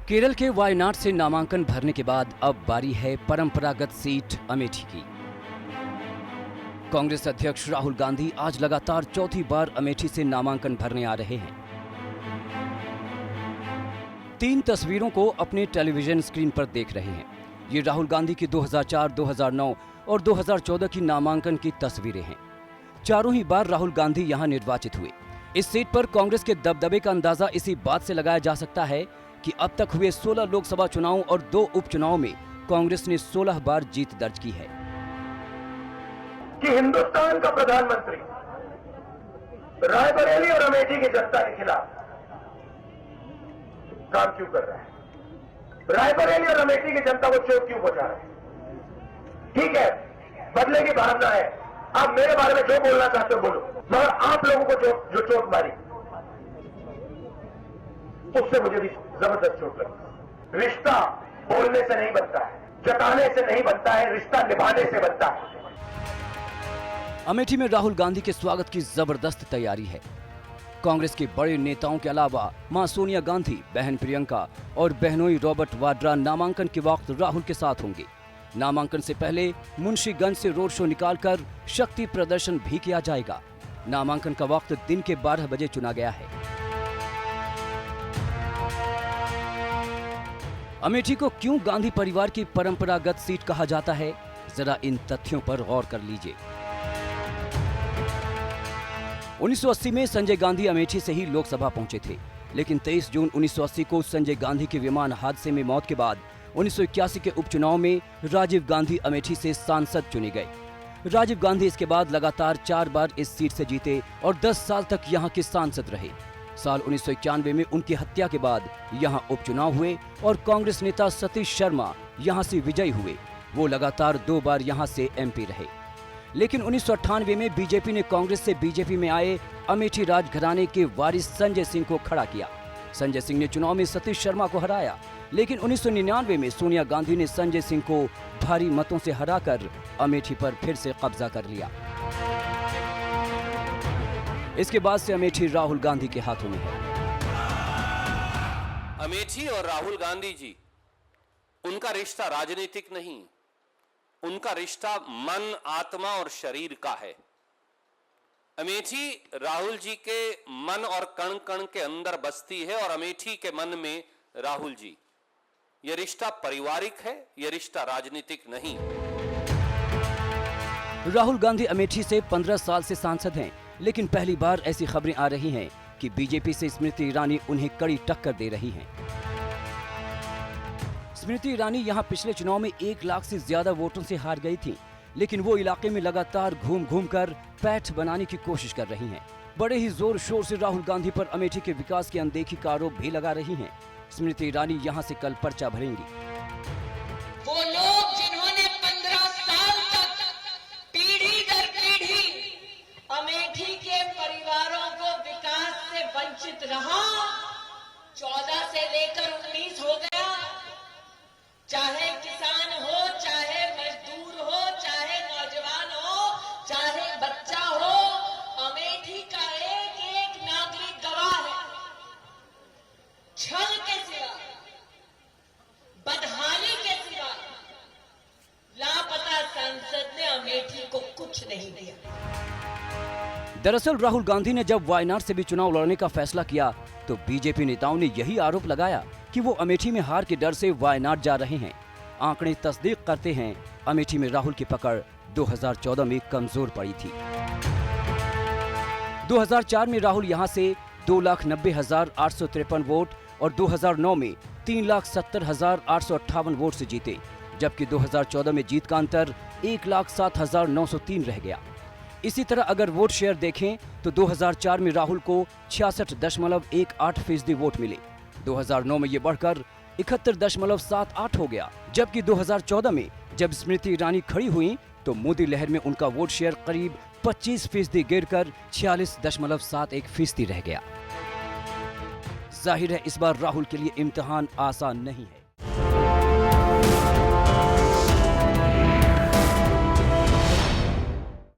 केरल के वायनाड से नामांकन भरने के बाद अब बारी है परंपरागत सीट अमेठी की। कांग्रेस अध्यक्ष राहुल गांधी आज लगातार चौथी बार अमेठी से नामांकन भरने आ रहे हैं। 3 तस्वीरों को अपने टेलीविजन स्क्रीन पर देख रहे हैं। ये राहुल गांधी की 2004, 2009 और 2014 की नामांकन की तस्वीरें हैं। चारों ही बार राहुल गांधी यहां निर्वाचित हुए। इस सीट पर कांग्रेस के दबदबे का अंदाजा इसी बात से लगाया जा सकता है कि अब तक हुए 16 लोकसभा चुनावों और 2 उपचुनावों में कांग्रेस ने 16 बार जीत दर्ज की है। कि हिंदुस्तान का प्रधानमंत्री रायबरेली और अमेठी की जनता के खिलाफ काम क्यों कर रहा है? रायबरेली और अमेठी की जनता को चोट क्यों पहुंचा रहा है? ठीक है, बदले की भावना है। आप मेरे बारे में जो बोलना चाहते हो बोलो, मगर आप लोगों को जो चोट मारी उससे मुझे भी जबरदस्त चोट लगी। रिश्ता बोलने से नहीं बनता है, जताने से नहीं बनता है, रिश्ता निभाने से बनता है। अमेठी में राहुल गांधी के स्वागत की जबरदस्त तैयारी है। कांग्रेस के बड़े नेताओं के अलावा मां सोनिया गांधी, बहन प्रियंका और बहनोई रॉबर्ट वाड्रा नामांकन के वक्त राहुल के साथ होंगे। नामांकन से पहले मुंशीगंज से रोड शो निकालकर शक्ति प्रदर्शन भी किया जाएगा। नामांकन का वक्त दिन के 12 बजे चुना गया है। अमेठी को क्यों गांधी परिवार की परंपरागत सीट कहा जाता है, जरा इन तथ्यों पर गौर कर लीजिए। 1980 में संजय गांधी अमेठी से ही लोकसभा पहुंचे थे, लेकिन 23 जून 1980 को संजय गांधी के विमान हादसे में मौत के बाद 1981 के उपचुनाव में राजीव गांधी अमेठी से सांसद चुने गए। राजीव गांधी इसके बाद लगातार 4 बार इस सीट से जीते और 10 साल तक यहां के सांसद रहे। साल 1991 में उनकी हत्या के बाद यहां उपचुनाव हुए और कांग्रेस नेता सतीश शर्मा यहां से विजयी हुए। वो लगातार 2 बार यहां से एमपी रहे, लेकिन 1998 में बीजेपी ने कांग्रेस से बीजेपी में आए अमेठी राजघराने के वारिस संजय सिंह को खड़ा किया। संजय सिंह ने चुनाव में सतीश शर्मा को हराया, लेकिन 1999 में सोनिया गांधी ने संजय सिंह को भारी मतों से हराकर अमेठी पर फिर से कब्जा कर लिया। इसके बाद से अमेठी राहुल गांधी के हाथों में है। अमेठी और राहुल गांधी जी, उनका रिश्ता राजनीतिक नहीं, उनका रिश्ता मन, आत्मा और शरीर का है। अमेठी राहुल जी के मन और कण कण के अंदर बसती है और अमेठी के मन में राहुल जी। यह रिश्ता पारिवारिक है, यह रिश्ता राजनीतिक नहीं। राहुल गांधी अमेठी से 15 साल से सांसद हैं, लेकिन पहली बार ऐसी खबरें आ रही हैं कि बीजेपी से स्मृति ईरानी उन्हें कड़ी टक्कर दे रही हैं। स्मृति ईरानी यहां पिछले चुनाव में 1 लाख से ज्यादा वोटों से हार गई थीं, लेकिन वो इलाके में लगातार घूम घूम कर पैठ बनाने की कोशिश कर रही हैं। बड़े ही जोर शोर से राहुल गांधी पर अमेठी के विकास की अनदेखी का आरोप भी लगा रही हैं। स्मृति ईरानी यहां से कल पर्चा भरेंगी। वो लोग जिन्होंने 15 साल तक पीढ़ी दर पीढ़ी अमेठी के परिवारों को विकास से वंचित रहा, 14 से लेकर 19 हो गया। चाहे किसान हो, चाहे मजदूर हो, चाहे नौजवान हो, चाहे बच्चा हो, अमेठी का एक एक नागरिक गवाह है। छल के सिवा, बदहाली के सिवा लापता सांसद ने अमेठी को कुछ नहीं दिया। दरअसल राहुल गांधी ने जब वायनाड से भी चुनाव लड़ने का फैसला किया तो बीजेपी नेताओं ने यही आरोप लगाया कि वो अमेठी में हार के डर से वायनाड जा रहे हैं। आंकड़े तस्दीक करते हैं, अमेठी में राहुल की पकड़ 2014 में कमजोर पड़ी थी। 2004 में राहुल यहां से 2,90,853 वोट और 2009 में 3,70,858 वोट से जीते, जबकि 2014 में जीत का अंतर 1,07,903 रह गया। इसी तरह अगर वोट शेयर देखें तो 2004 में राहुल को 66.18% वोट मिले। 2009 में ये बढ़कर 71.78 हो गया, जबकि 2014 में जब स्मृति ईरानी खड़ी हुई तो मोदी लहर में उनका वोट शेयर करीब 25% गिरकर 46.71% रह गया। जाहिर है इस बार राहुल के लिए इम्तिहान आसान नहीं है।